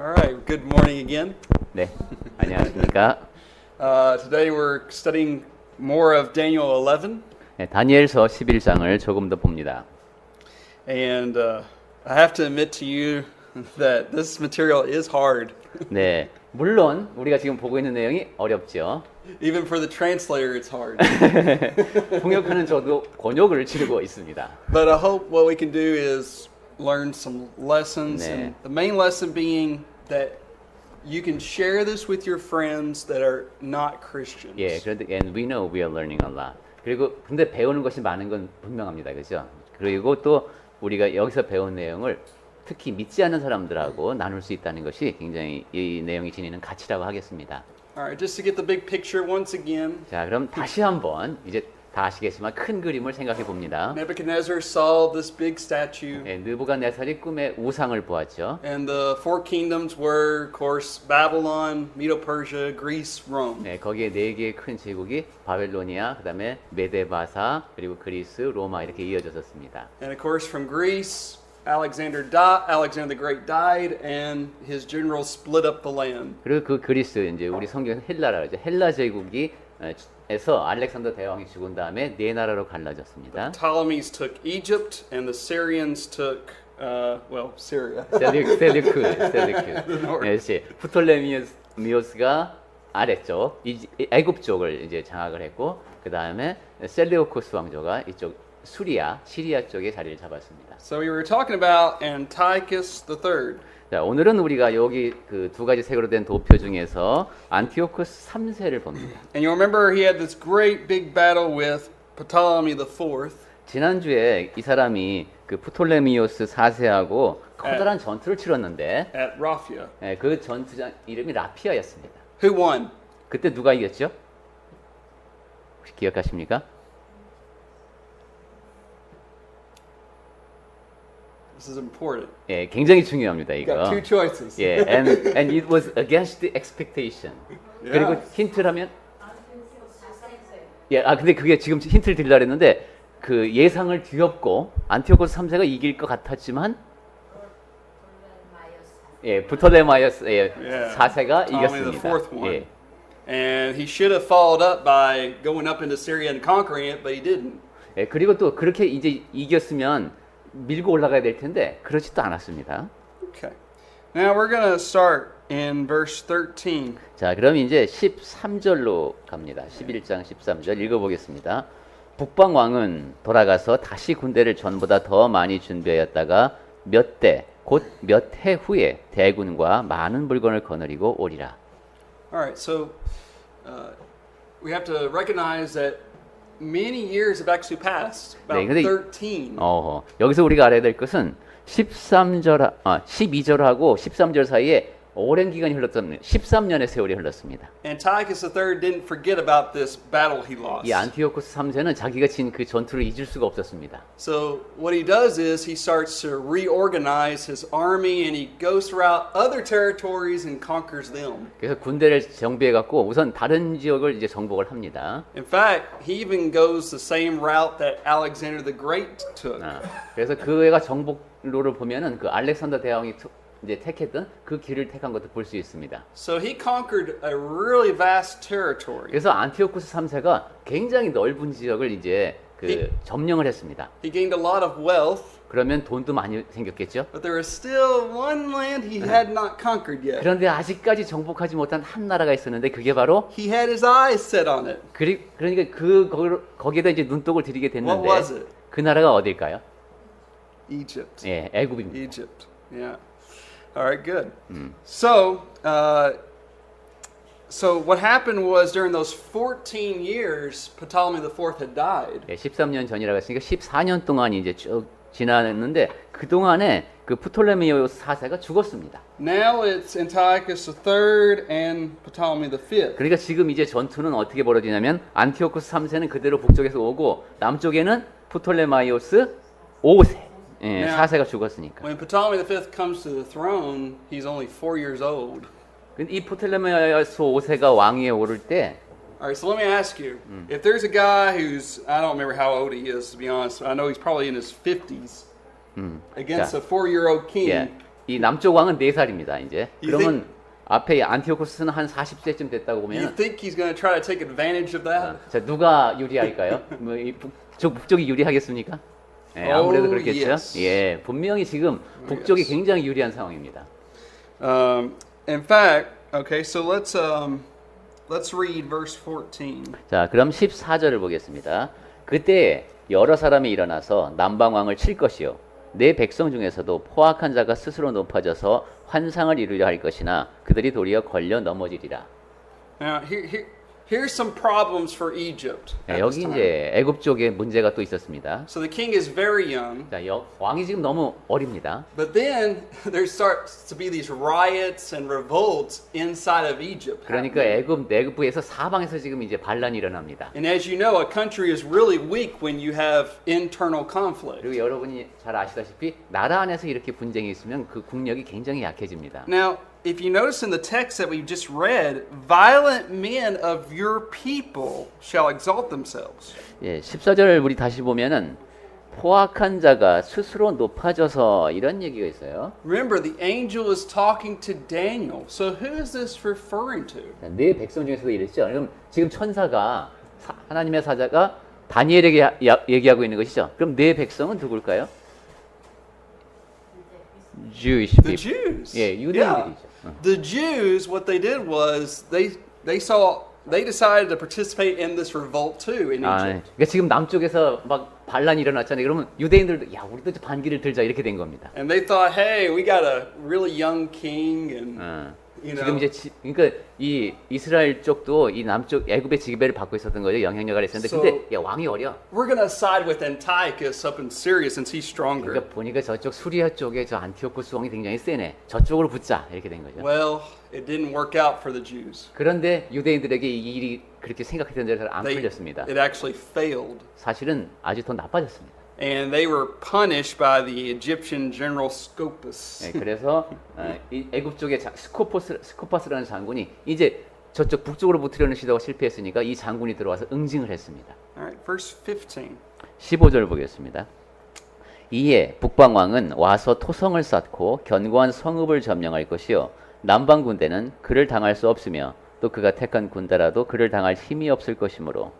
All right, good morning again. 네, 안녕하십니까. Today we're studying more of Daniel 11, 네, 다니엘서 11장을 조금 더 봅니다. and I have to admit to you that this material is hard. 네, 물론 우리가 지금 보고 있는 내용이 어렵죠. Even for the translator, it's hard. 통역하는 저도 곤욕을 치르고 있습니다. But I hope what we can do is learn some lessons, 네. and the main lesson being that you can share this with your friends that are not Christians. 예, 그런데 and we know we are learning a lot. 그리고 근데 배우는 것이 많은 건 분명합니다, 그렇죠? 그리고 또 우리가 여기서 배운 내용을 특히 믿지 않는 사람들하고 나눌 수 있다는 것이 굉장히 이 내용이 지니는 가치라고 하겠습니다. All right, just to get the big picture once again. 자, 그럼 다시 한번 이제 다 아시겠지만 큰 그림을 생각해 봅니다. Nebuchadnezzar saw this big statue. 예, 느부갓네살이 꿈에 우상을 보았죠. And the four kingdoms were, of course, Babylon, Medo-Persia, Greece, Rome. 네, 거기에 네 개의 큰 제국이 바벨로니아, 그다음에 메데바사, 그리고 그리스, 로마 이렇게 이어졌었습니다. And of course, from Greece, Alexander the Great died, and his generals split up the land. 그리고 그 그리스 이제 우리 성경 헬라라 그러죠. 헬라 제국이 에서 알렉산더 대왕이 죽은 다음에 네 나라로 갈라졌습니다. Ptolemies took Egypt, and the Syrians took, Syria. 셀류크. north. 네, 프톨레미오스가 아래쪽, 애굽 쪽을 이제 장악을 했고, 그 다음에 셀레우코스 왕조가 이쪽 시리아 쪽에 자리를 잡았습니다. So we were talking about Antiochus III. 자, 오늘은 우리가 여기 그 두 가지 색으로 된 도표 중에서 안티오코스 3세를 봅니다. And you remember he had this great big battle with Ptolemy IV. 지난주에 이 사람이 그 프톨레미오스 4세하고 커다란 전투를 치렀는데 At Raphia. 예, 그 전투장 이름이 라피아였습니다. Who won? 그때 누가 이겼죠? 혹시 기억하십니까? This is important. 예, 굉장히 중요합니다, You got 이거. two choices. 예, and it was against the expectation. 그리고 힌트라면 예, 근데 그게 지금 힌트를 드리려고 했는데 그 예상을 뒤엎고 안티오코스 3세가 이길 것 같았지만 예, 프톨레마이오스 Yeah. 4세가 Ptolemy the 이겼습니다. fourth won. 예. And he should have followed up by going up into Syria and conquering it, but he didn't. 예, 그리고 또 그렇게 이제 이겼으면 밀고 올라가야 될 텐데 그렇지도 않았습니다. Okay. Now we're going to start in verse 13. 자, 그럼 이제 13절로 갑니다. 11장 13절 읽어보겠습니다. 북방 왕은 돌아가서 다시 군대를 전보다 더 많이 준비하였다가 곧 몇 해 후에 대군과 많은 물건을 거느리고 오리라. All right, so we have to recognize that many years have actually passed, about 네, 근데 13. 여기서 우리가 알아야 될 것은 12절하고 13절 사이에 오랜 기간이 흘렀습니다. 13년의 세월이 흘렀습니다. Antiochus III didn't forget about this battle he lost. 이 안티오코스 3세는 자기가 진 그 전투를 잊을 수가 없었습니다. So what he does is he starts to reorganize his army and he goes throughout other territories and conquers them. 그래서 군대를 정비해 갖고 우선 다른 지역을 이제 정복을 합니다. In fact, he even goes the same route that Alexander the Great took. 그래서 그 애가 정복로를 보면은 그 알렉산더 대왕이 이제 택했던 그 길을 택한 것도 볼 수 있습니다. So he conquered a really vast territory. 그래서 안티오코스 3세가 굉장히 넓은 지역을 이제 그 점령을 했습니다. He gained a lot of wealth, 그러면 돈도 많이 생겼겠죠? but there was still one land he had not conquered yet. 그런데 아직까지 정복하지 못한 한 나라가 있었는데 그게 바로 He had his eyes set on it. 그러니까 거기에다 이제 눈독을 들이게 What 됐는데 was it? 그 나라가 어딜까요? Egypt. 예, 애굽입니다. Egypt. Yeah. All right, good. So what happened was during those 14 years, Ptolemy IV had died. 예, 13년 전이라고 했으니까 14년 동안 이제 쭉 지났는데 그 동안에 그 프톨레미오스 4세가 죽었습니다. Now it's Antiochus III and Ptolemy V. 그러니까 지금 이제 전투는 어떻게 벌어지냐면 안티오코스 3세는 그대로 북쪽에서 오고 남쪽에는 프톨레마이오스 5세 예, 4세가 죽었으니까. When Ptolemy V comes to the throne, he's only 4 years old. 근데 이 프톨레마이오스 5세가 왕위에 오를 때 All right, so let me ask you. If there's a guy who's, I don't remember how old he is, to be honest. I know he's probably in his 50s. Against 자, a 4-year-old king. 예, 이 남쪽 왕은 4살입니다. 이제 You 그러면 앞에 안티오코스는 한 40세쯤 됐다고 You 보면 think he's going to try to take advantage of that? 자, 누가 유리할까요? 뭐 북쪽이 유리하겠습니까? 예, 아무래도 Oh, 그렇겠죠. yes. 예, 분명히 지금 북쪽이 yes. 굉장히 유리한 상황입니다. In fact, okay, so let's read verse 14. 자, 그럼 14절을 보겠습니다. 그때 여러 사람이 일어나서 남방 왕을 칠 것이요 내 백성 중에서도 포악한 자가 스스로 높아져서 환상을 이루려 할 것이나 그들이 도리어 걸려 넘어지리라. Now, here's some problems for Egypt. 자, at this 여기 time. 이제 애굽 쪽에 문제가 또 있었습니다. So the king is very young, 자, 왕이 지금 너무 어립니다. but then there starts to be these riots and revolts inside of Egypt. 그러니까 애굽 내부에서 사방에서 지금 이제 반란이 일어납니다. And as you know, a country is really weak when you have internal conflict. 그리고 여러분이 잘 아시다시피 나라 안에서 이렇게 분쟁이 있으면 그 국력이 굉장히 약해집니다. Now, if you notice in the text that we've just read, violent men of your people shall exalt themselves. 예, 14절을 우리 다시 보면은 포악한 자가 스스로 높아져서 이런 얘기가 있어요. Remember, the angel is talking to Daniel. So who is this referring to? 네 백성 중에서도 이랬죠. 그럼 지금 천사가 하나님의 사자가 다니엘에게 얘기하고 있는 것이죠. 그럼 네 백성은 누굴까요? Jewish The people. Jews. 예, 유대인들이죠. The Jews, what they did was they decided to participate in this revolt too in 아, Egypt. 그러니까 지금 남쪽에서 막 반란이 일어났잖아요. 그러면 유대인들도 야, 우리도 반기를 들자 이렇게 된 겁니다. And they thought, hey, we got a really young king, and you 지금 know. 이제 그러니까 이 이스라엘 쪽도 이 남쪽 애굽의 지배를 받고 있었던 거죠. 영향력을 했었는데 So- 근데 야, 왕이 어려. We're gonna side with Antiochus up in Syria since he's stronger. 그러니까 보니까 저쪽 수리아 쪽에 저 안티오코스 왕이 굉장히 세네. 저쪽으로 붙자 이렇게 된 거죠. Well, it didn't work out for the Jews. 그런데 유대인들에게 이 일이 그렇게 생각했던 대로 잘 안 They, 풀렸습니다. it actually failed. 사실은 아주 더 나빠졌습니다. And they were punished by the Egyptian general Scopas. 네, 그래서 이 애굽 쪽에 스코파스라는 장군이 이제 저쪽 북쪽으로 붙으려는 시도가 실패했으니까 이 장군이 들어와서 응징을 했습니다. All right, verse 15. 15절 보겠습니다. 이에 북방 왕은 와서 토성을 쌓고 견고한 성읍을 점령할 것이요 남방 군대는 그를 당할 수 없으며 또 그가 택한 군대라도 그를 당할 힘이 없을 것이므로.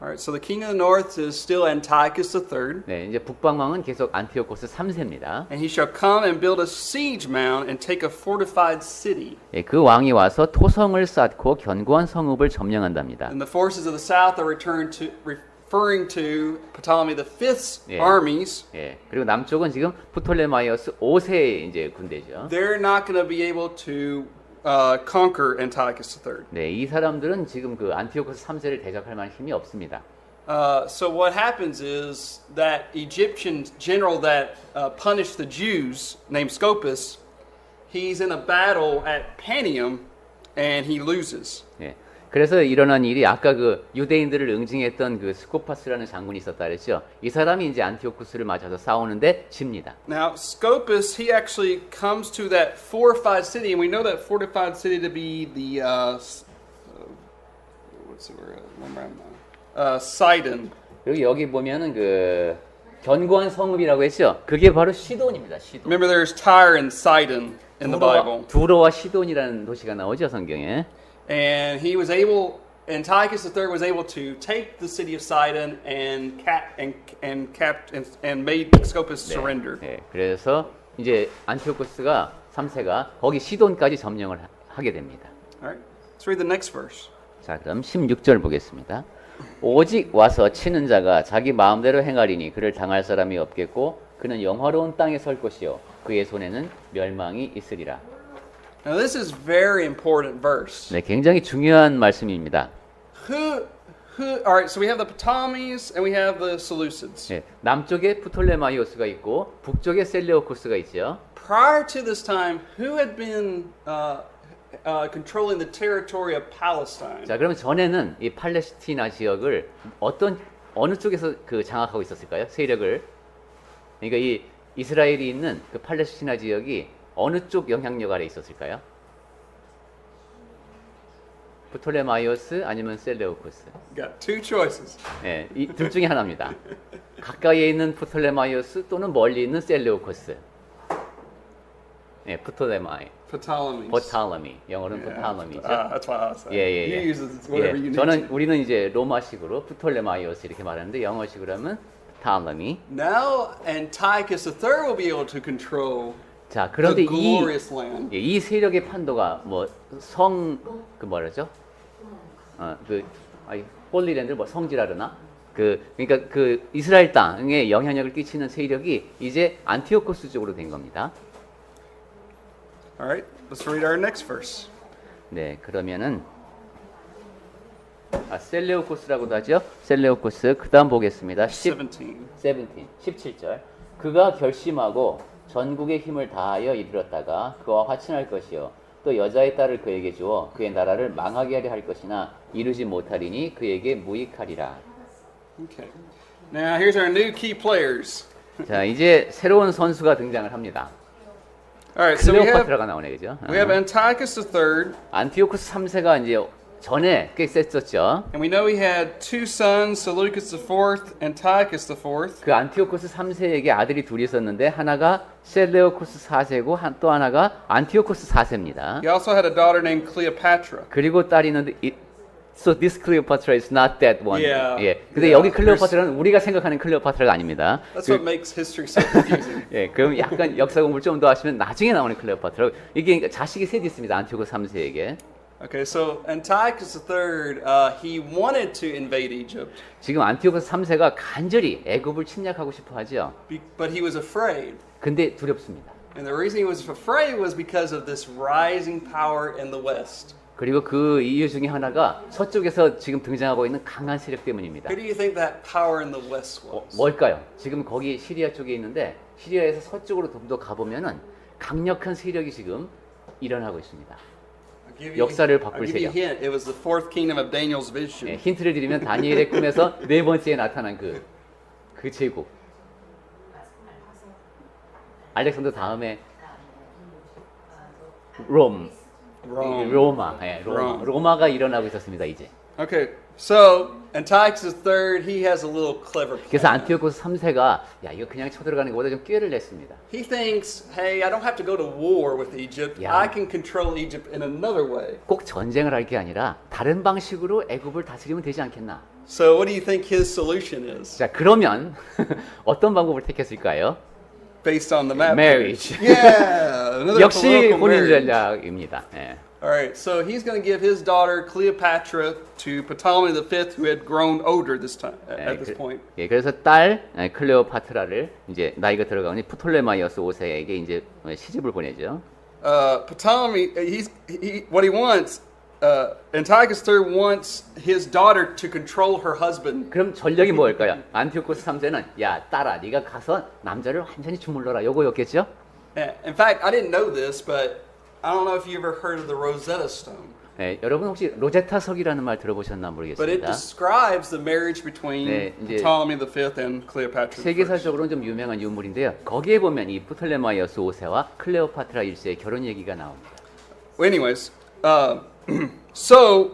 All right, so the king of the north is still Antiochus III, 네, 이제 북방 왕은 계속 안티오코스 3세입니다. and he shall come and build a siege mound and take a fortified city. 예, 그 왕이 와서 토성을 쌓고 견고한 성읍을 점령한답니다. And the forces of the south are referring to Ptolemy V's Yeah. armies. 예, 그리고 남쪽은 지금 프톨레마이오스 5세의 이제 군대죠. They're not going to be able to conquer Antiochus III. 네, 이 사람들은 지금 그 안티오코스 3세를 대적할 만한 힘이 없습니다. So what happens is that Egyptian general that punished the Jews, named Scopas, he's in a battle at Panium, and he loses. 예, 그래서 일어난 일이 아까 그 유대인들을 응징했던 그 스코파스라는 장군이 있었다 그랬죠. 이 사람이 이제 안티오코스를 맞아서 싸우는데 집니다. Now Scopas, he actually comes to that fortified city, and we know that fortified city to be the what's the word? Sidon. 그리고 여기 보면은 그 견고한 성읍이라고 했죠. 그게 바로 시돈입니다. 시돈. Remember, there's Tyre and Sidon in the Bible, 두로와 시돈이라는 도시가 나오죠 성경에. and Antiochus III was able to take the city of Sidon and made Scopas surrender. 네, 그래서 이제 안티오코스가 3세가 거기 시돈까지 점령을 하게 됩니다. All right, let's read the next verse. 자, 그럼 16절 보겠습니다. 오직 와서 치는 자가 자기 마음대로 행하리니 그를 당할 사람이 없겠고 그는 영화로운 땅에 설 것이요 그의 손에는 멸망이 있으리라. Now this is very important verse. 네, 굉장히 중요한 말씀입니다. All right, so we have the Ptolemies and we have the Seleucids. 네, 남쪽에 프톨레마이오스가 있고 북쪽에 셀레오코스가 있죠. Prior to this time, who had been controlling the territory of Palestine? 자, 그러면 전에는 이 팔레스티나 지역을 어느 쪽에서 그 장악하고 있었을까요? 세력을. 그러니까 이 이스라엘이 있는 그 팔레스티나 지역이 어느 쪽 영향력 아래 있었을까요? 프톨레마이오스 아니면 셀레오코스? Got two choices. 네, 이 둘 중에 하나입니다. 가까이에 있는 프톨레마이오스 또는 멀리 있는 셀레오코스. 예, 프톨레마이, Ptolemy. 포탈레미, 영어로는 포탈레미죠. That's why I said. 예, 예, 예. You use it whatever you 예, need. 우리는 이제 로마식으로 프톨레마이오스 이렇게 말하는데 영어식으로 하면 포탈레미. Now Antiochus III will be able to control 자, 그런데 the glorious land. 이 세력의 판도가 뭐 그 뭐라죠? 홀리랜드 뭐 성지라 그러나? 그러니까 그 이스라엘 땅에 영향력을 끼치는 세력이 이제 안티오코스 쪽으로 된 겁니다. All right, let's read our next verse. 네, 그러면은 셀레우코스라고도 하죠. 셀레우코스. 그다음 보겠습니다. 17절. 그가 결심하고 전국의 힘을 다하여 이르렀다가 그와 화친할 것이요 또 여자의 딸을 그에게 주어 그의 나라를 망하게 하려 할 것이나 이루지 못하리니 그에게 무익하리라. Okay. Now here's our new key players. 자, 이제 새로운 선수가 등장을 합니다. All right, so 클레오파트라가 나오네, 그죠? we have Antiochus III, 안티오코스 3세가 이제 전에 꽤 셌었죠. and we know he had two sons, Seleucus IV, Antiochus IV. 그 안티오코스 3세에게 아들이 둘이 있었는데 하나가 셀레오코스 4세고 또 하나가 안티오코스 4세입니다. He also had a daughter named Cleopatra. 그리고 딸이 있는데 So this Cleopatra is not that one. Yeah. 예. 근데 Yeah. 여기 클레오파트라는 우리가 생각하는 클레오파트라가 아닙니다. That's what makes history so confusing. 예, 그럼 약간 역사 공부를 좀 더 하시면 나중에 나오는 클레오파트라고. 이게 자식이 셋 있습니다. 안티오코스 3세에게. Okay, so Antiochus III, he wanted to invade Egypt, 지금 안티오코스 3세가 간절히 애굽을 침략하고 싶어 하죠. but he was afraid. 근데 두렵습니다. And the reason he was afraid was because of this rising power in the West. 그리고 그 이유 중에 하나가 서쪽에서 지금 등장하고 있는 강한 세력 때문입니다. Who do you think that power in the West was? 뭘까요? 지금 거기 시리아 쪽에 있는데 시리아에서 서쪽으로 좀 더 가보면은 강력한 세력이 지금 일어나고 있습니다. 역사를 바꿀 I'll give you a 세력. hint. It was the fourth kingdom of Daniel's 예, vision. 힌트를 드리면 다니엘의 꿈에서 네 번째에 나타난 그 제국. 알렉산더 다음에 로마. 예, Rome. 로마가 일어나고 있었습니다, 이제. Okay, so Antiochus III, he has a little clever 그래서 plan. 안티오코스 3세가 야, 이거 그냥 쳐들어가는 것보다 좀 꾀를 냈습니다. He thinks, hey, I don't have to go to war with Egypt. Yeah. I can control Egypt in another way. 꼭 전쟁을 할 게 아니라 다른 방식으로 애굽을 다스리면 되지 않겠나? So what do you think his solution is? 자, 그러면 어떤 방법을 택했을까요? Based on the map. Marriage. Yeah, another 역시 political 혼인 marriage. 전략입니다. 예. All right, so he's going to give his daughter Cleopatra to Ptolemy V, who had grown older this time at this point. 예, 그래서 딸 클레오파트라를 이제 나이가 들어가니 프톨레마이오스 5세에게 이제 시집을 보내죠. Ptolemy, what he wants, Antiochus III wants his daughter to control her husband. 그럼 전략이 뭐일까요? 안티오코스 3세는 야, 딸아, 네가 가서 남자를 완전히 주물러라. 요거였겠죠? In fact, I didn't know this, but I don't know if you ever heard of the Rosetta Stone. 예, 여러분 혹시 로제타석이라는 말 들어보셨나 But it 모르겠습니다. describes the marriage between 네, 이제 Ptolemy V and Cleopatra. I. 세계사적으로는 좀 유명한 유물인데요. 거기에 보면 이 프톨레마이오스 5세와 클레오파트라 1세의 결혼 얘기가 나옵니다. Well, anyways, so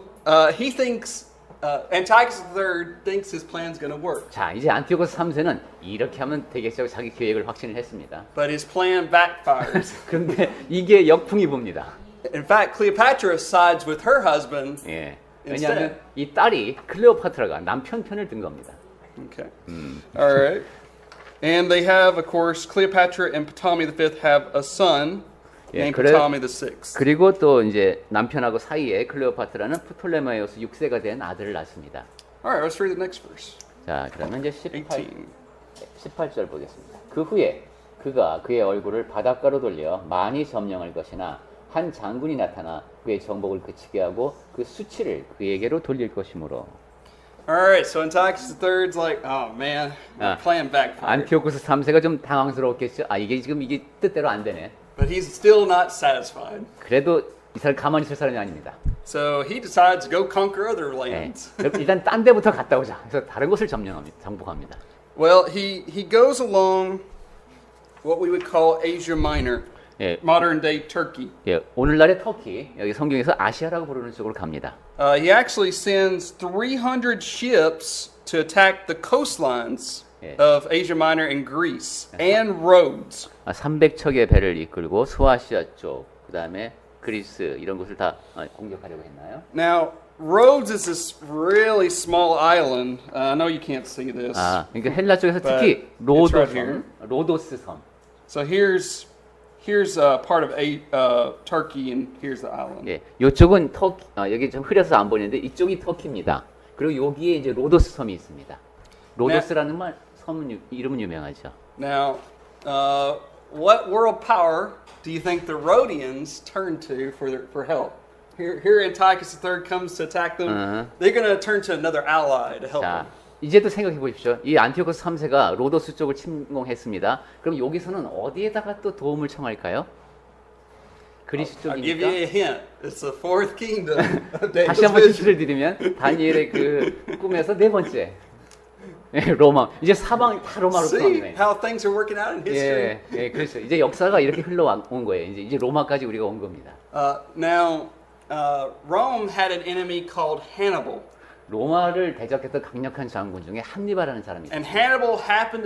he thinks Antiochus III thinks his plan's going to work, 자, 이제 안티오코스 3세는 이렇게 하면 되겠죠. 자기 계획을 확신을 했습니다. but his plan backfires. 그런데 이게 역풍이 붑니다. In fact, Cleopatra sides with her husband. 예. 왜냐하면 이 딸이 클레오파트라가 남편 편을 든 겁니다. Okay. All right. And they have, of course, Cleopatra and Ptolemy V have a son 예, named 그래- Ptolemy VI. 그리고 또 이제 남편하고 사이에 클레오파트라는 프톨레마이오스 6세가 된 아들을 낳습니다. All right, let's read the next verse. 자, 그러면 이제 18. 18절 보겠습니다. 그 후에 그가 그의 얼굴을 바닷가로 돌려 많이 점령할 것이나 한 장군이 나타나 그의 정복을 그치게 하고 그 수치를 그에게로 돌릴 것이므로. All right, so Antiochus III's like, oh man, my plan backfired. 안티오코스 3세가 좀 당황스러웠겠죠. 아, 이게 지금 이게 뜻대로 안 되네. But he's still not satisfied. 그래도 이 사람 가만히 있을 사람이 아닙니다. So he decides to go conquer other 예. lands. 일단 딴 데부터 갔다 오자. 그래서 다른 곳을 정복합니다. Well, he goes along what we would call Asia Minor, 예, modern day Turkey. 예, 오늘날의 터키, 여기 성경에서 아시아라고 부르는 쪽으로 갑니다. He actually sends 300 ships to attack the coastlines 예. of Asia Minor and Greece and Rhodes. 300척의 배를 이끌고 소아시아 쪽, 그 다음에 그리스 이런 곳을 다 공격하려고 했나요? Now, Rhodes is this really small island. I know you can't see this. 그러니까 헬라 쪽에서 특히 But it's right here. 로도스 섬. So here's part of Turkey, and here's the island. 예, 이쪽은 터키, 여기 좀 흐려서 안 보이는데 이쪽이 터키입니다. 그리고 여기에 이제 로도스 섬이 있습니다. 로도스라는 섬은 이름은 유명하죠. Now, what world power do you think the Rhodians turn to for help? Here Antiochus III comes to attack them. They're going to turn to another ally to help 자, them. 이제도 생각해 보십시오. 이 안티오코스 3세가 로도스 쪽을 침공했습니다. 그럼 여기서는 어디에다가 또 도움을 청할까요? 그리스 I'll give you 쪽이니까. a hint. It's the fourth kingdom of 다시 Daniel's 한번 vision. 힌트를 드리면 다니엘의 그 꿈에서 네 번째. 예, 로마. 이제 사방 다 로마로 See 통합니다. how things are working out in history. 예, 그렇죠. 이제 역사가 이렇게 흘러온 거예요. 이제 로마까지 우리가 온 겁니다. Now, Rome had an enemy called Hannibal. 로마를 대적했던 강력한 장군 중에 한니발이라는 사람이 And 있어요. Hannibal happened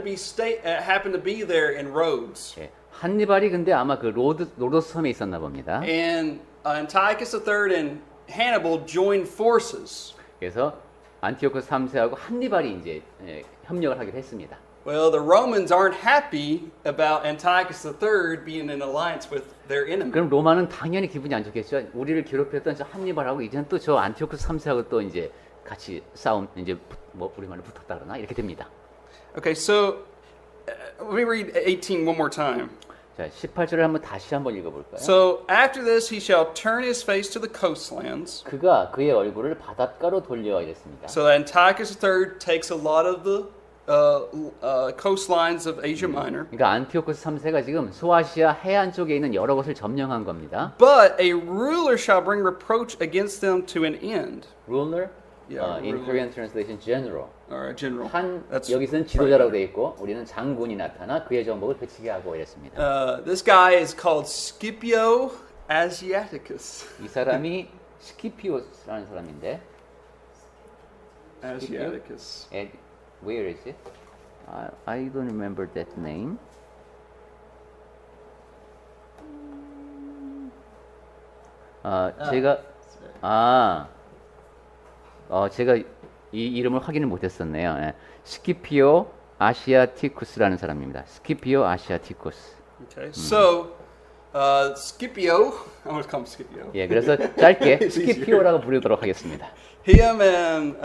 to be there in Rhodes. 예, 한니발이 근데 아마 그 로도스 섬에 있었나 봅니다. And Antiochus III and Hannibal joined forces. 그래서 안티오코스 3세하고 한니발이 이제 협력을 하기로 했습니다. Well, the Romans aren't happy about Antiochus III being in alliance with their enemy. 그럼 로마는 당연히 기분이 안 좋겠죠. 우리를 괴롭혔던 저 한니발하고 이제는 또 저 안티오코스 3세하고 또 이제 같이 싸움 이제 뭐 우리말로 붙었다 그러나 이렇게 됩니다. Okay, so let me read 18 one more time. 자, 18절을 한번 다시 한번 읽어볼까요? So after this he shall turn his face to the coastlands. 그가 그의 얼굴을 바닷가로 돌려 이랬습니다. So Antiochus III takes a lot of the coastlines of Asia Minor. 그러니까 안티오코스 3세가 지금 소아시아 해안 쪽에 있는 여러 곳을 점령한 겁니다. But a ruler shall bring reproach against them to an end. ruler, Yeah, in ruler. Korean translation general. Or a general. 한 That's 여기서는 지도자라고 되어 있고 우리는 장군이 나타나 그의 정복을 그치게 하고 이랬습니다. This guy is called Scipio Asiaticus. 이 사람이 스키피오스라는 사람인데 Asiaticus. and where is it? I don't remember that name. 제가 이 이름을 확인을 못했었네요. 예. 스키피오 아시아티쿠스라는 사람입니다. 스키피오 아시아티쿠스. Okay, so Scipio, I'm going to call him Scipio. 예, 그래서 짧게 It's easier. 스키피오라고 부르도록 하겠습니다. Him and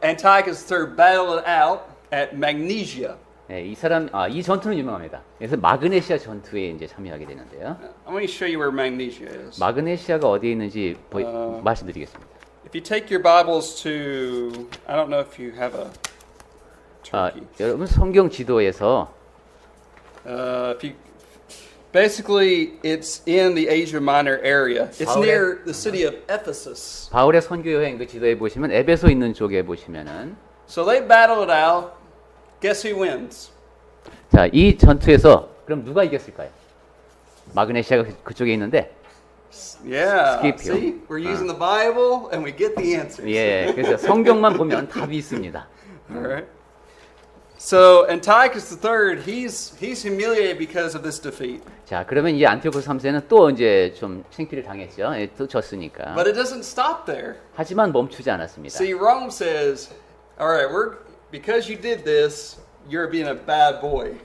Antiochus III battled it out at Magnesia. 예, 이 사람, 이 전투는 유명합니다. 그래서 마그네시아 전투에 이제 참여하게 되는데요. I'm going to show you where Magnesia is. 마그네시아가 어디에 있는지 말씀드리겠습니다. If you take your Bibles to, I don't know if you have a Turkey. 여러분 성경 지도에서 If you, basically, it's in the Asia Minor area. It's Okay. near the city of Ephesus. 바울의 선교 여행 그 지도에 보시면 에베소 있는 쪽에 보시면은 So they battled it out. Guess who wins? 자, 이 전투에서 그럼 누가 이겼을까요? 마그네시아가 그쪽에 있는데 Yeah. Scipio. See, we're using the Bible and we get the answers. 예, 그래서 성경만 보면 답이 있습니다. All right. So Antiochus III, he's humiliated because of this defeat. 자, 그러면 이 안티오코스 3세는 또 이제 좀 창피를 당했죠. 예, 또 졌으니까. But it doesn't stop there. 하지만 멈추지 않았습니다. See, Rome says, "All right, because you did this, you're being a bad boy.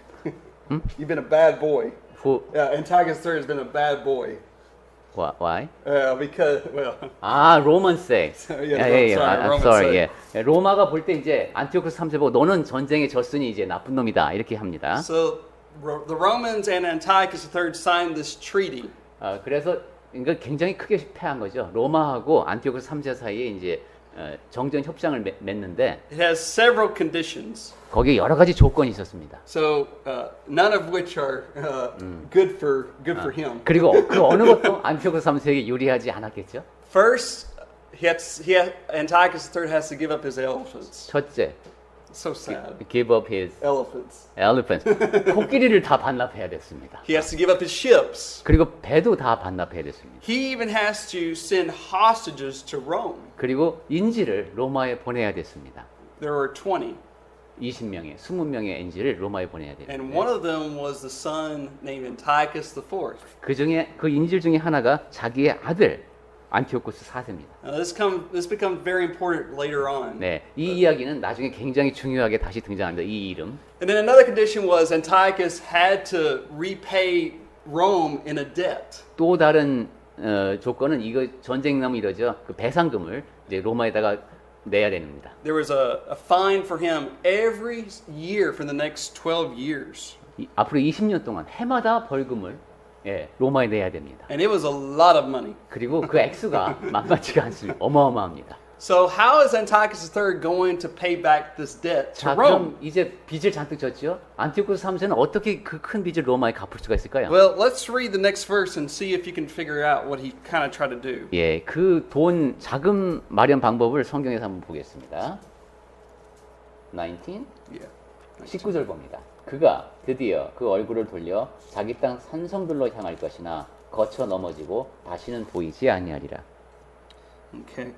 You've been a bad boy. Antiochus III has been a bad boy. Why? Because, well, 로먼 세. Yeah, sorry, Roman say. 예. 로마가 볼 때 이제 안티오코스 3세 보고 너는 전쟁에 졌으니 이제 나쁜 놈이다 이렇게 합니다. so the Romans and Antiochus III signed this treaty. 그래서 이거 굉장히 크게 패한 거죠. 로마하고 안티오코스 3세 사이에 이제 정전 협상을 맺는데 It has several conditions. 거기에 여러 가지 조건이 있었습니다. So none of which are good for him. 그리고 그 어느 것도 안티오코스 3세에게 유리하지 않았겠죠. First, Antiochus III has to give up his elephants. 첫째, So sad. give up his Elephants. elephants. 코끼리를 다 반납해야 됐습니다. He has to give up his ships. 그리고 배도 다 반납해야 됐습니다. He even has to send hostages to Rome. 그리고 인지를 로마에 보내야 됐습니다. There were 20. 20명의 20명의 엔지를 로마에 보내야 And 되는데 one of them was the son named Antiochus IV. 그 중에 그 인질 중에 하나가 자기의 아들 안티오코스 4세입니다. Now, this becomes very important later on. 네, 이 이야기는 나중에 굉장히 중요하게 다시 등장합니다. 이 이름. And then another condition was Antiochus had to repay Rome in a debt. 또 다른 조건은 이거 전쟁 나면 이러죠. 그 배상금을 이제 로마에다가 내야 됩니다. There was a fine for him every year for the next 12 years. 앞으로 20년 동안 해마다 벌금을 로마에 내야 됩니다. And it was a lot of money. 그리고 그 액수가 만만치가 않습니다. 어마어마합니다. So how is Antiochus III going to pay back this debt to 자, Rome? 그럼 이제 빚을 잔뜩 졌죠. 안티오코스 3세는 어떻게 그 큰 빚을 로마에 갚을 수가 있을까요? Well, let's read the next verse and see if you can figure out what he kind of tried to do. 예, 그 돈 자금 마련 방법을 성경에서 한번 보겠습니다. 19 Yeah. 19절 봅니다. 그가 드디어 그 얼굴을 돌려 자기 땅 산성들로 향할 것이나 거쳐 넘어지고 다시는 보이지 아니하리라. Okay.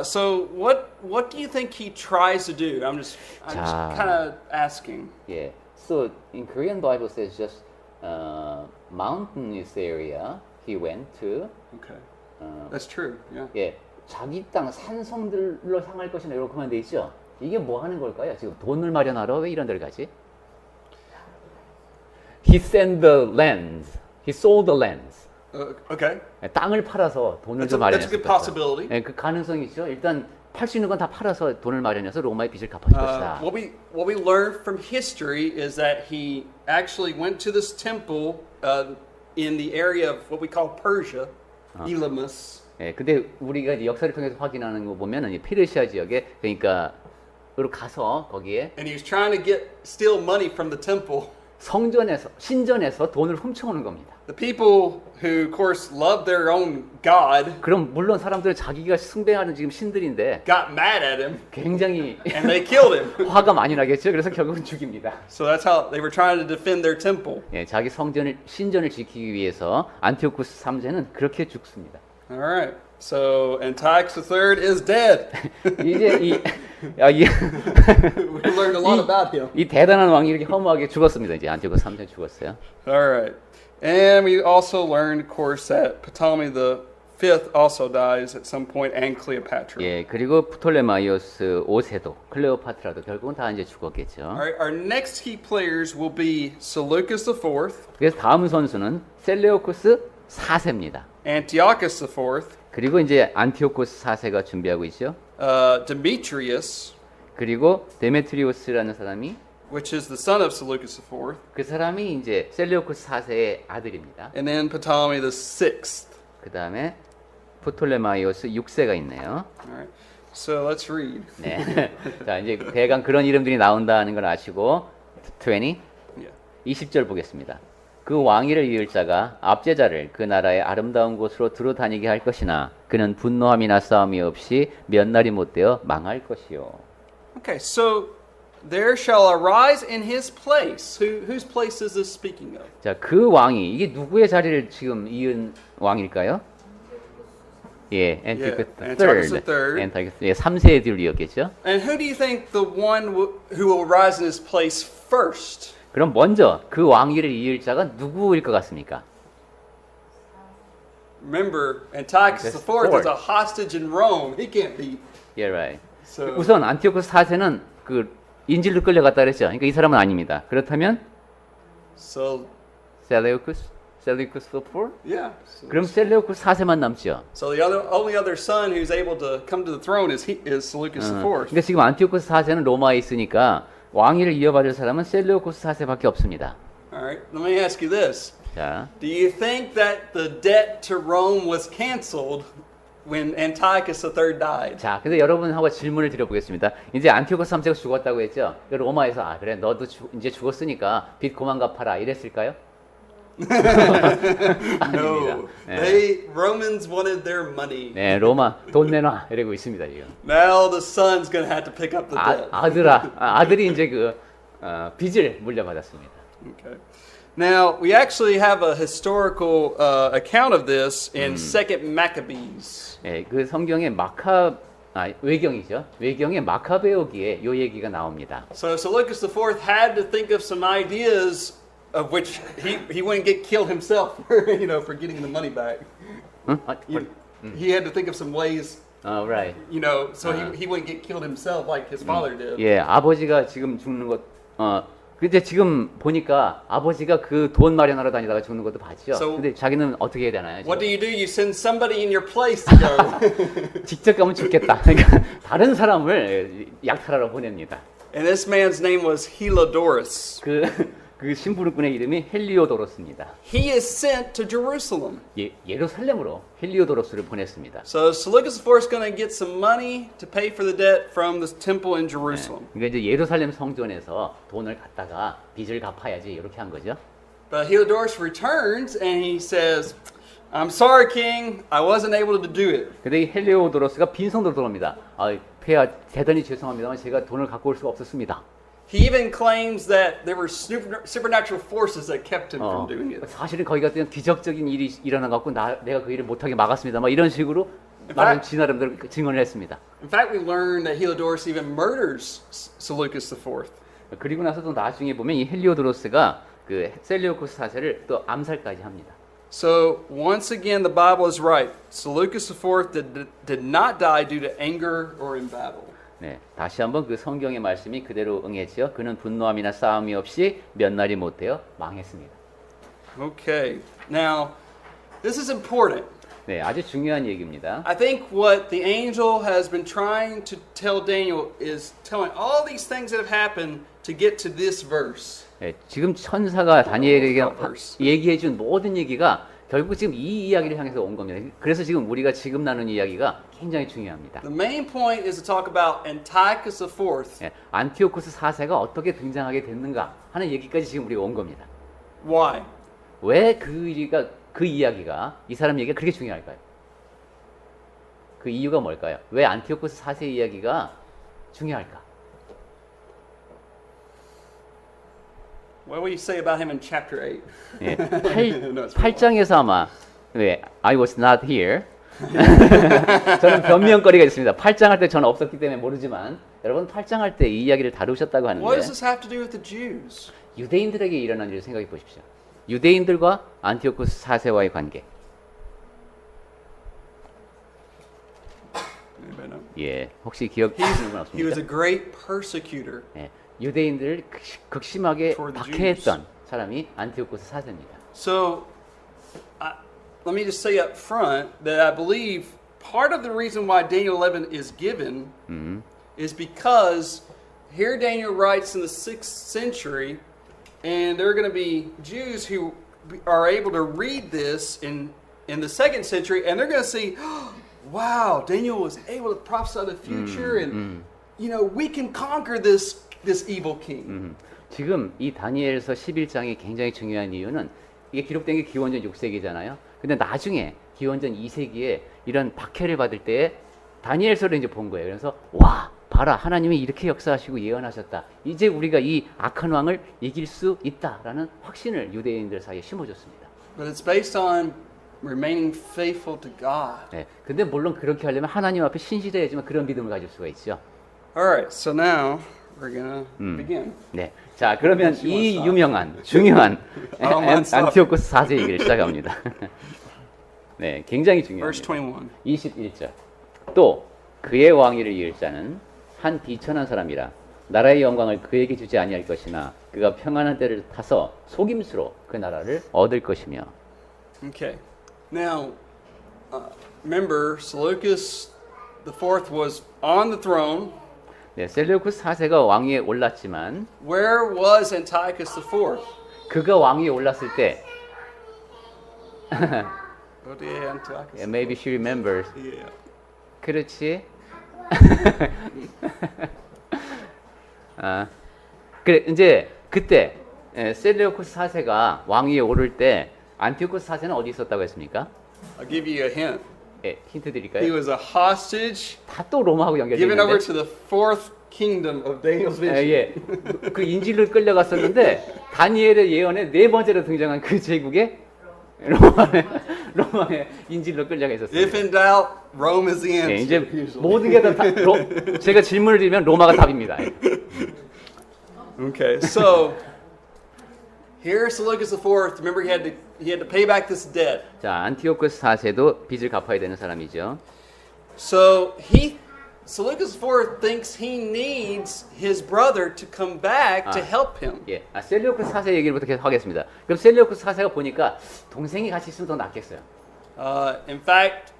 So what do you think he tries to do? I'm just 자. kind of asking. 예. So in Korean Bible says just mountainous area he went to. Okay. That's true. Yeah. 예. 자기 땅 산성들로 향할 것이나 이렇게만 돼 있죠. 이게 뭐 하는 걸까요? 지금 돈을 마련하러 왜 이런 데를 가지? He sent the lands. He sold the lands. Okay. 땅을 팔아서 돈을 That's 좀 a 마련했을 good 것 같아요. possibility. 예, 그 가능성이 있죠. 일단 팔 수 있는 건 다 팔아서 돈을 마련해서 로마의 빚을 갚았을 것이다. What we learn from history is that he actually went to this temple in the area of what we call Persia, Elamus. 예, 근데 우리가 이제 역사를 통해서 확인하는 거 보면은 이 페르시아 지역에 그러니까 으로 가서 거기에 And he was trying to steal money from the temple. 성전에서 신전에서 돈을 훔쳐오는 겁니다. The people who, of course, love their own God 그럼 물론 사람들은 자기가 숭배하는 지금 신들인데 got mad at him 굉장히 and they killed him. 화가 많이 나겠죠. 그래서 결국은 죽입니다. So that's how they were trying to defend their temple. 예, 자기 신전을 지키기 위해서 안티오쿠스 3세는 그렇게 죽습니다. All right. So Antiochus III is dead. 이제 We learned a lot about him. 이 대단한 왕이 이렇게 허무하게 죽었습니다. 이제 안티오쿠스 3세 죽었어요. All right. And we also learned, of course, that Ptolemy V also dies at some point, and Cleopatra. 예, 그리고 프톨레마이오스 5세도 클레오파트라도 결국은 다 이제 죽었겠죠. All right. Our next key players will be Seleucus IV, 그래서 다음 선수는 셀레오쿠스 4세입니다. Antiochus IV, 그리고 이제 안티오코스 4세가 준비하고 있죠. Demetrius, 그리고 데메트리오스라는 사람이 which is the son of Seleucus IV, 그 사람이 이제 셀레오쿠스 4세의 아들입니다. and then Ptolemy VI. 그 다음에 프톨레마이오스 6세가 있네요. All right. So let's read. 네. 자, 이제 대강 그런 이름들이 나온다는 걸 아시고 20, Yeah. 20절 보겠습니다. 그 왕위를 이을 자가 압제자를 그 나라의 아름다운 곳으로 두루 다니게 할 것이나 그는 분노함이나 싸움이 없이 몇 날이 못되어 망할 것이요. Okay, so there shall arise in his place. Whose place is this speaking of? 자, 그 왕이 이게 누구의 자리를 지금 이은 왕일까요? 예, Antiochus III. 엔타이커스 3세의 뒤를 이었겠죠. And who do you think the one who will rise in his place first? 그럼 먼저 그 왕위를 이을 자가 누구일 것 같습니까? Remember, Antiochus That's IV is fourth. a hostage in Rome. He can't be. Yeah, right. So 우선 안티오코스 4세는 그 인질로 끌려갔다 그랬죠. 그러니까 이 사람은 아닙니다. 그렇다면 셀레우쿠스 4? yeah. 그럼 셀레우쿠스 4세만 남죠. So the only other son who's able to come to the throne is Seleucus IV. 그러니까 지금 안티오코스 4세는 로마에 있으니까 왕위를 이어받을 사람은 셀레우쿠스 4세밖에 없습니다. All right. Let me ask you this. 자, Do you think that the debt to Rome was canceled when Antiochus III died? 자, 그래서 여러분하고 질문을 드려보겠습니다. 이제 안티오코스 3세가 죽었다고 했죠. 로마에서 그래 너도 이제 죽었으니까 빚 그만 갚아라 이랬을까요? No. 네. Romans wanted their money. 네, 로마 돈 내놔 이러고 있습니다 지금. Now the son's going to have to pick up the debt. 아들이 이제 그 빚을 물려받았습니다. Okay. Now we actually have a historical account of this in Second Maccabees. 예, 그 성경에 마카 외경이죠. 외경에 마카베오기에 요 얘기가 나옵니다. So Seleucus IV had to think of some ideas of which he wouldn't get killed himself, for getting the money back. 응? He had to think of some ways, right. so he wouldn't get killed himself like his father did. 예, 아버지가 지금 죽는 것, 근데 지금 보니까 아버지가 그 돈 마련하러 다니다가 죽는 것도 봤죠. So- 근데 자기는 어떻게 해야 되나요? What do? You send somebody in your place to go. 직접 가면 죽겠다. 그러니까 다른 사람을 약탈하러 보냅니다. And this man's name was Heliodorus. 그 심부름꾼의 이름이 헬리오도로스입니다. He is sent to Jerusalem. 예루살렘으로 헬리오도로스를 보냈습니다. So Seleucus IV is going to get some money to pay for the debt from this temple in Jerusalem. 그러니까 이제 예루살렘 성전에서 돈을 갖다가 빚을 갚아야지 이렇게 한 거죠. But Heliodorus returns and he says, "I'm sorry, King. I wasn't able to do it." 근데 이 헬리오도로스가 빈손으로 돌아옵니다. 폐하 대단히 죄송합니다만 제가 돈을 갖고 올 수가 없었습니다. He even claims that there were supernatural forces that kept him from doing it. 사실은 거기 갔더니 기적적인 일이 일어나 갖고 내가 그 일을 못하게 막았습니다. 막 이런 식으로 fact- 지 나름대로 증언을 했습니다. In fact, we learn that Heliodorus even murders Seleucus IV. 그리고 나서 또 나중에 보면 이 헬리오도로스가 그 셀리오쿠스 4세를 또 암살까지 합니다. So once again, the Bible is right. Seleucus IV did not die due to anger or in battle. 네, 다시 한번 그 성경의 말씀이 그대로 응했지요. 그는 분노함이나 싸움이 없이 몇 날이 못되어 망했습니다. Okay. Now, this is important. 네, 아주 중요한 얘기입니다. I think what the angel has been trying to tell Daniel is telling all these things that have happened to get to this verse. 네, 지금 천사가 다니엘에게 verse. 얘기해준 모든 얘기가 결국 지금 이 이야기를 향해서 온 겁니다. 그래서 지금 우리가 지금 나누는 이야기가 굉장히 중요합니다. The main point is to talk about Antiochus IV. 네, 안티오코스 4세가 어떻게 등장하게 됐는가 하는 얘기까지 지금 우리가 온 겁니다. Why? 왜 그 이야기가 이 사람 얘기가 그렇게 중요할까요? 그 이유가 뭘까요? 왜 안티오코스 4세 이야기가 중요할까? What will you say about him in chapter 8? 예, No, it's 8장에서 아마 왜 I was not here 저는 변명거리가 있습니다. 8장 할 때 저는 없었기 때문에 모르지만 여러분 8장 할 때 이 이야기를 다루셨다고 What 하는데 does this have to do with the Jews? 유대인들에게 일어난 일을 생각해 보십시오. 유대인들과 안티오코스 4세와의 관계. Anybody know? 예, 혹시 기억하시는 분 He was 없습니까? a great persecutor. 예, 유대인들을 극심하게 Toward the 박해했던 사람이 안티오코스 4세입니다. So, let me just say up front that I believe part of the reason why Daniel 11 is given is because here Daniel writes in the 6th century, and there are going to be Jews who are able to read this in the 2nd century, and they're going to see, wow, Daniel was able to prophesy the future, and we can conquer this evil king. 지금 이 다니엘서 11장이 굉장히 중요한 이유는 이게 기록된 게 기원전 6세기잖아요. 근데 나중에 기원전 2세기에 이런 박해를 받을 때에 다니엘서를 이제 본 거예요. 그래서 와, 봐라, 하나님이 이렇게 역사하시고 예언하셨다. 이제 우리가 이 악한 왕을 이길 수 있다라는 확신을 유대인들 사이에 심어줬습니다. But it's based on remaining faithful to God. 네, 근데 물론 그렇게 하려면 하나님 앞에 신실해야지만 그런 믿음을 가질 수가 있죠. All right, so now we're gonna begin. 네, 자 그러면 이 유명한 중요한 안티오코스 4세 얘기를 시작합니다. 네, 굉장히 Verse 중요합니다. 21. 21절. 또 그의 왕위를 이을 자는 한 비천한 사람이라 나라의 영광을 그에게 주지 아니할 것이나 그가 평안한 때를 타서 속임수로 그 나라를 얻을 것이며. Okay. Now, remember, Seleucus IV was on the throne. 네, 셀레우쿠스 4세가 왕위에 올랐지만 Where was Antiochus IV? 그가 왕위에 올랐을 때 어디에 Antiochus? maybe she remembers. Yeah. 그렇지. 그래 이제 그때 셀레우쿠스 4세가 왕위에 오를 때 안티오코스 4세는 어디 있었다고 했습니까? I'll give you a hint. 예, 힌트 He 드릴까요? was a hostage 다 또 로마하고 연결되어 given over 있는데 to the fourth kingdom of Daniel's vision. 예, 그 인질로 끌려갔었는데 다니엘의 예언에 네 번째로 등장한 그 제국의 로마의 인질로 끌려가 있었어요. If in doubt, Rome is the 예, answer. 이제 usually. 모든 게 다 제가 질문을 드리면 로마가 답입니다. Okay, so here Seleucus IV. Remember, he had to pay back this debt. 자, 안티오쿠스 4세도 빚을 갚아야 되는 사람이죠. So Seleucus IV thinks he needs his brother to come back to help him. 예, 셀리오쿠스 4세 얘기부터 계속 하겠습니다. 그럼 셀리오쿠스 4세가 보니까 동생이 같이 있으면 더 낫겠어요. In fact,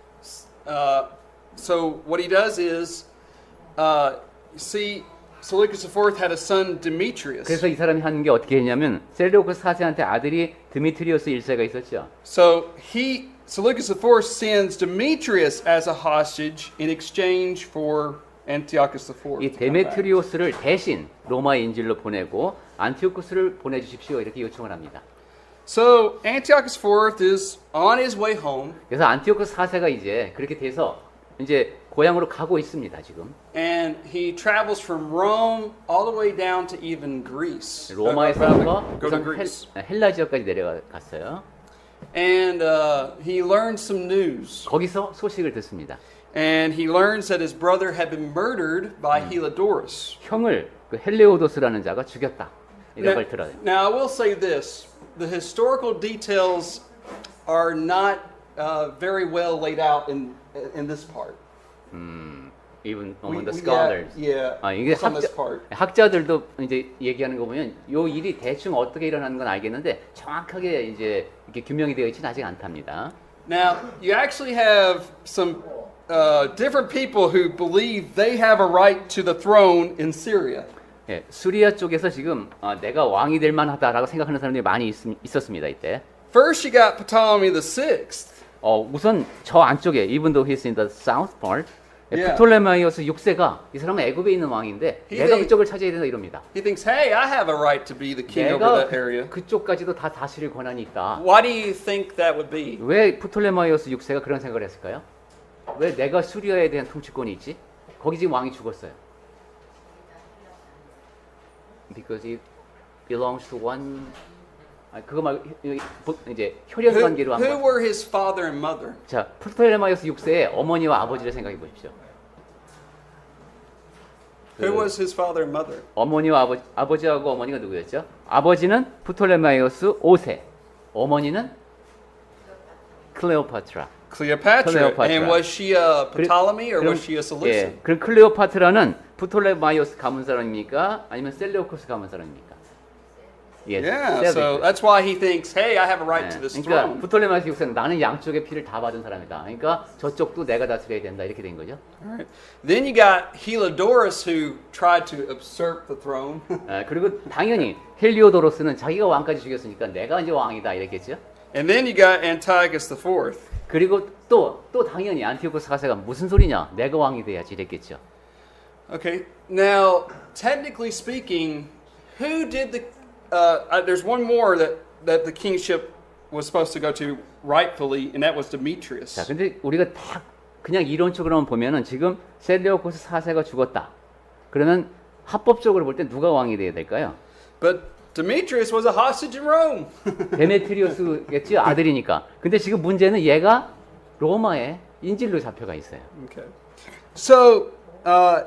so what he does is, see, Seleucus IV had a son, Demetrius. 그래서 이 사람이 하는 게 어떻게 했냐면 셀리오쿠스 4세한테 아들이 드미트리오스 1세가 있었죠. So Seleucus IV sends Demetrius as a hostage in exchange for Antiochus IV. 이 데메트리오스를 대신 로마의 인질로 보내고 안티오쿠스를 보내주십시오 이렇게 요청을 합니다. So Antiochus IV is on his way home, 그래서 안티오쿠스 4세가 이제 그렇게 돼서 이제 고향으로 가고 있습니다 지금. and he travels from Rome all the way down to even Greece. 로마에서부터 go to Greece. 헬라 지역까지 내려갔어요. And he learns some news. 거기서 소식을 듣습니다. And he learns that his brother had been murdered by Heliodorus. 형을 그 헬레오도스라는 자가 죽였다. 이런 걸 들어요. Now I will say this: the historical details are not very well laid out in this part. Even among the scholars. Yeah, 이게 from this part. 학자들도 이제 얘기하는 거 보면 요 일이 대충 어떻게 일어나는 건 알겠는데 정확하게 이제 이렇게 규명이 되어 있지는 아직 않답니다. Now you actually have some different people who believe they have a right to the throne in Syria. 예, 수리아 쪽에서 지금 내가 왕이 될 만하다라고 생각하는 사람들이 많이 있었습니다 이때. First, you got Ptolemy the Sixth. 우선 저 안쪽에 even though he's in the south part, Yeah. 프톨레마이오스 6세가 이 사람은 애굽에 있는 왕인데 He 내가 think- 그쪽을 차지해야 된다 이럽니다. He thinks, hey, I have a right to be the king over 내가 that area. 그쪽까지도 다 다스릴 권한이 있다. Why do you think that would be? 왜 프톨레마이오스 6세가 그런 생각을 했을까요? 왜 내가 수리아에 대한 통치권이 있지? 거기 지금 왕이 죽었어요. Because it belongs to one. 그거 말고 이제 혈연 관계로 한 Who 거. were his father and mother? 자, 프톨레마이오스 6세의 어머니와 아버지를 생각해 보십시오. Who was his father and mother? 어머니와 아버지하고 어머니가 누구였죠? 아버지는 프톨레마이오스 5세, 어머니는 클레오파트라. Cleopatra. Cleopatra. And was she a Ptolemy or 그럼- was she a Seleucid? 예, 그럼 클레오파트라는 프톨레마이오스 가문 사람입니까? 아니면 셀레우코스 가문 사람입니까? 예, Yeah, so that's why he thinks, hey, I have a right to this 그러니까 throne. 프톨레마이오스 6세는 나는 양쪽의 피를 다 받은 사람이다. 그러니까 저쪽도 내가 다스려야 된다 이렇게 된 거죠. Alright. Then you got Heliodorus who tried to usurp the throne. 그리고 당연히 헬리오도로스는 자기가 왕까지 죽였으니까 내가 이제 왕이다 이랬겠죠. And then you got Antiochus IV. 그리고 또 당연히 안티오코스 4세가 무슨 소리냐? 내가 왕이 돼야지 이랬겠죠. Okay, now technically speaking, who did there's one more that the kingship was supposed to go to rightfully, and that was Demetrius. 자, 근데 우리가 딱 그냥 이론적으로만 보면은 지금 셀레오코스 4세가 죽었다. 그러면 합법적으로 볼 때 누가 왕이 돼야 될까요? But Demetrius was a hostage in Rome. 데메트리오스겠지 아들이니까. 근데 지금 문제는 얘가 로마에 인질로 잡혀가 있어요. Okay. So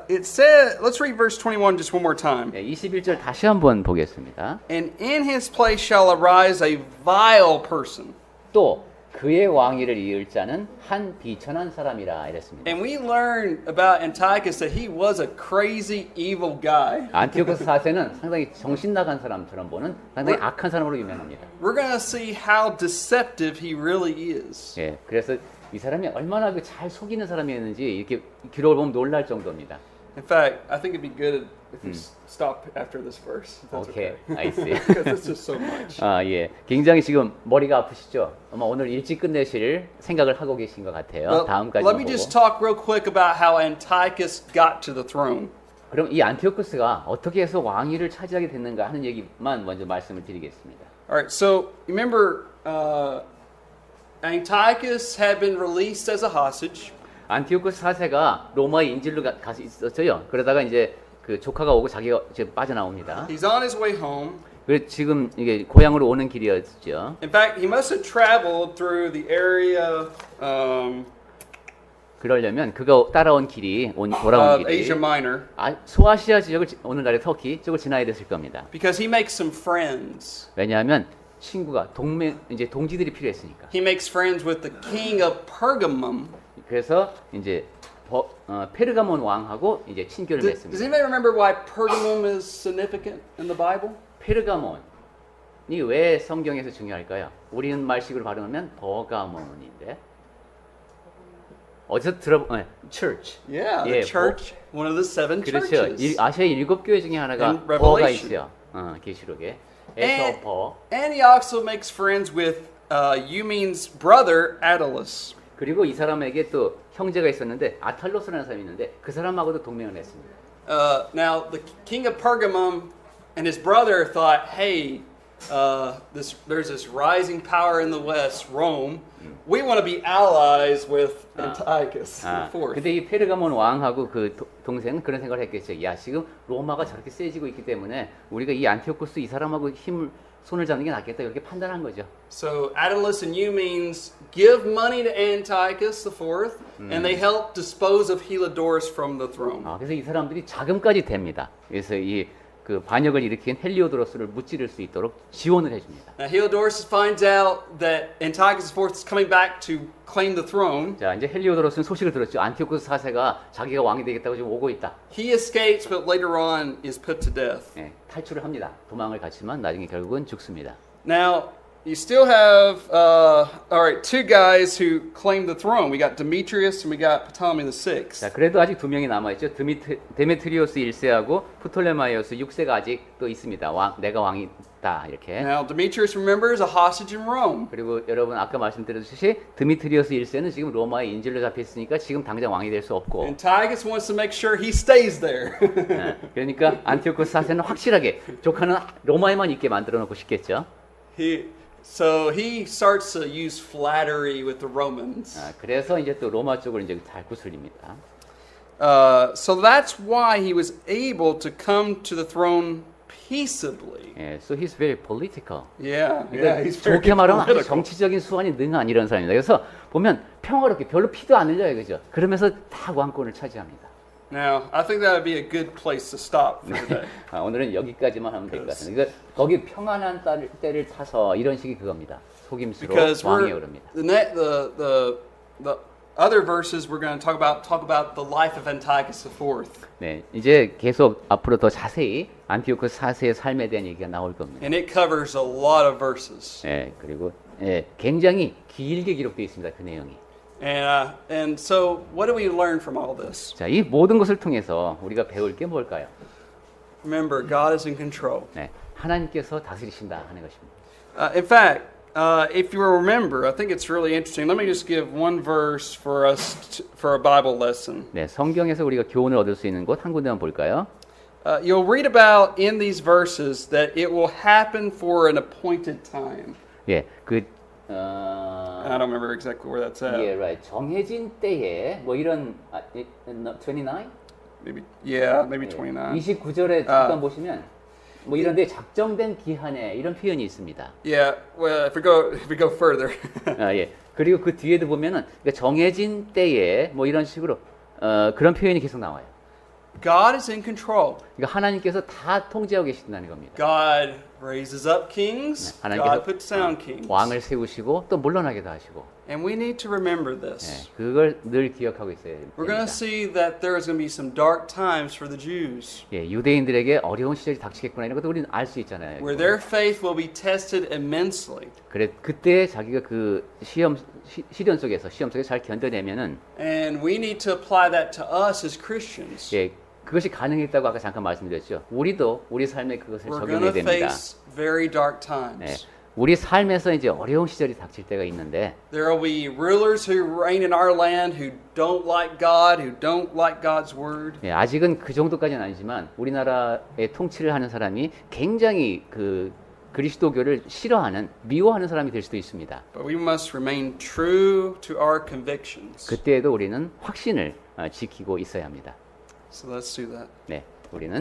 it said, let's read verse 21 just one more time. 네, 21절 다시 한번 보겠습니다. And in his place shall arise a vile person. 또 그의 왕위를 이을 자는 한 비천한 사람이라 이랬습니다. And we learn about Antiochus that he was a crazy, evil guy. 안티오코스 4세는 상당히 정신 나간 사람처럼 보는 상당히 악한 사람으로 유명합니다. We're going to see how deceptive he really is. 예, 그래서 이 사람이 얼마나 잘 속이는 사람이었는지 이렇게 기록을 보면 놀랄 정도입니다. In fact, I think it'd be good if we stop after this verse. If that's 오케이, okay. I see. Because it's just so much. 예, 굉장히 지금 머리가 아프시죠? 아마 오늘 일찍 끝내실 생각을 하고 계신 것 같아요. Well, 다음까지 let me 보고. just talk real quick about how Antiochus got to the throne. 그럼 이 안티오코스가 어떻게 해서 왕위를 차지하게 됐는가 하는 얘기만 먼저 말씀을 드리겠습니다. All right, so remember, Antiochus had been released as a hostage. 안티오코스 4세가 로마의 인질로 가서 있었어요. 그러다가 이제 그 조카가 오고 자기가 이제 빠져나옵니다. He's on his way home. 그래서 지금 이게 고향으로 오는 길이었죠. In fact, he must have traveled through the area 그러려면 그거 따라온 길이 돌아온 of 길이 Asia Minor 소아시아 지역을 오늘날의 터키 쪽을 지나야 됐을 겁니다. because he makes some friends. 왜냐하면 친구가 이제 동지들이 필요했으니까. He makes friends with the king of Pergamum. 그래서 이제 페르가몬 왕하고 이제 친교를 Does 맺습니다. anybody remember why Pergamum is significant in the Bible? 페르가몬이 왜 성경에서 중요할까요? 우리는 말식으로 발음하면 버가몬인데 어디서 church. Yeah, the 예, church, one of the seven 그렇죠. churches. 아시아의 7교회 중에 하나가 In 버가 Revelation. 있어요. 계시록에. And, 에서 버. and he also makes friends with Eumene's brother Attalus. 그리고 이 사람에게 또 형제가 있었는데 아탈로스라는 사람이 있는데 그 사람하고도 동맹을 했습니다. Now, the king of Pergamum and his brother thought, hey, there's this rising power in the west, Rome. We want to be allies with Antiochus IV. 근데 이 페르가몬 왕하고 그 동생은 그런 생각을 했겠죠. 야, 지금 로마가 저렇게 세지고 있기 때문에 우리가 이 안티오코스 이 사람하고 손을 잡는 게 낫겠다 이렇게 판단한 거죠. So Attalus and Eumenes give money to Antiochus IV, and they help dispose of Heliodorus from the throne. 그래서 이 사람들이 자금까지 됩니다. 그래서 그 반역을 일으킨 헬리오도로스를 무찌를 수 있도록 지원을 해줍니다. Now Heliodorus finds out that Antiochus IV is coming back to claim the throne. 자, 이제 헬리오도로스는 소식을 들었죠. 안티오코스 4세가 자기가 왕이 되겠다고 지금 오고 있다. He escapes, but later on is put to death. 탈출을 합니다. 도망을 갔지만 나중에 결국은 죽습니다. Now, you still have, all right, two guys who claim the throne. We got Demetrius and we got Ptolemy VI. 자, 그래도 아직 두 명이 남아있죠. 데메트리오스 1세하고 프톨레마이오스 6세가 아직 또 있습니다. 내가 왕이다 이렇게. Now, Demetrius, remember, is a hostage in Rome. 그리고 여러분 아까 말씀드렸듯이 드미트리오스 1세는 지금 로마에 인질로 잡혔으니까 지금 당장 왕이 될 수 없고. Antiochus wants to make sure he stays there. 그러니까 안티오코스 4세는 확실하게 조카는 로마에만 있게 만들어 놓고 싶겠죠. So he starts to use flattery with the Romans. 그래서 이제 또 로마 쪽을 이제 잘 구슬립니다. So that's why he was able to come to the throne peaceably. So he's very political. Yeah, 그러니까 he's very 좋게 말하면 아주 political. 정치적인 수완이 능한 이런 사람입니다. 그래서 보면 평화롭게 별로 피도 안 흘려요, 그죠? 그러면서 다 왕권을 차지합니다. Now, I think that would be a good place to stop for today. 오늘은 여기까지만 하면 될 것 같습니다. 그러니까 거기 평안한 때를 타서 이런 식이 그겁니다. 속임수로 Because 왕에 we're, 오릅니다. the other verses we're going to talk about the life of Antiochus IV. 네, 이제 계속 앞으로 더 자세히 안티오코스 4세의 삶에 대한 얘기가 나올 겁니다. And it covers a lot of verses. 네, 그리고 굉장히 길게 기록되어 있습니다. 그 내용이. And so what do we learn from all this? 자, 이 모든 것을 통해서 우리가 배울 게 뭘까요? Remember, God is in control. 네, 하나님께서 다스리신다 하는 것입니다. In fact, if you remember, I think it's really interesting. Let me just give one verse for us for a Bible lesson. 네, 성경에서 우리가 교훈을 얻을 수 있는 곳 한 군데만 볼까요? You'll read about in these verses that it will happen for an appointed time. 예, I don't remember exactly where that's at. 예, right. 정해진 때에 뭐 이런 29? Maybe 29. 29절에 잠깐 보시면 뭐 이런 데 작정된 기한에 이런 표현이 있습니다. Yeah, well, if we go further. 예. 그리고 그 뒤에도 보면은 그러니까 정해진 때에 뭐 이런 식으로 그런 표현이 계속 나와요. God is in control. 그러니까 하나님께서 다 통제하고 계신다는 겁니다. God raises up kings. God puts down kings. 왕을 세우시고 또 물러나게도 하시고. And we need to remember this. 네, 그걸 늘 기억하고 있어야 됩니다. We're going to see that there is going to be some dark times for the Jews. 예, 유대인들에게 어려운 시절이 닥치겠구나 이런 것도 우리는 알 수 있잖아요. Where their faith will be tested immensely. 그래 그때 자기가 그 시험 속에서 잘 견뎌내면은 And we need to apply that to us as Christians. 예, 그것이 가능했다고 아까 잠깐 말씀드렸죠. 우리도 우리 삶에 그것을 We're 적용해야 going to 됩니다. face very dark 네, times. 우리 삶에서 이제 어려운 시절이 닥칠 때가 있는데 There will be rulers who reign in our land who don't like God, who don't like God's word. 예, 아직은 그 정도까지는 아니지만 우리나라의 통치를 하는 사람이 굉장히 그 그리스도교를 싫어하는 미워하는 사람이 될 수도 있습니다. But we must remain true to our convictions. 그때에도 우리는 확신을 지키고 있어야 합니다. So let's do that. 네, 우리는